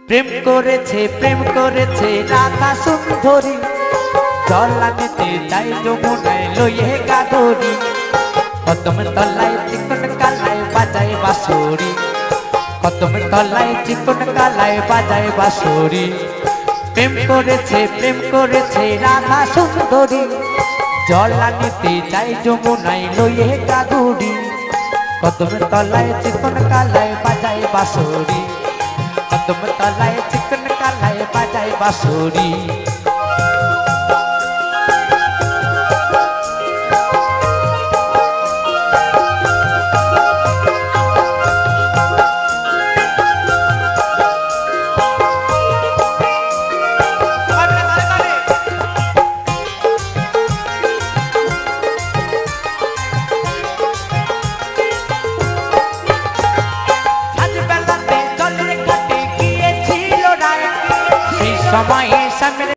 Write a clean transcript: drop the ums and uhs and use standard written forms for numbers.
প্রেম করেছে রাধা সুন্দরী, জলানিতে যাই যমুনায় লইয়ে গাধরি, কদম তলায় চিকন কালায় বাজায় বাঁশরি, কদম তলায় চিকন কালায় বাজায় বাঁশরি। প্রেম করেছে রাধা সুন্দরী, জলানিতে যাই যমুনায় লইয়ে গাধরি, কদম তলায় চিকন কালায় বাজায় বাঁশরি, কদম তলায় চিকন কালায় বাজায় বাঁশরি। সময়ে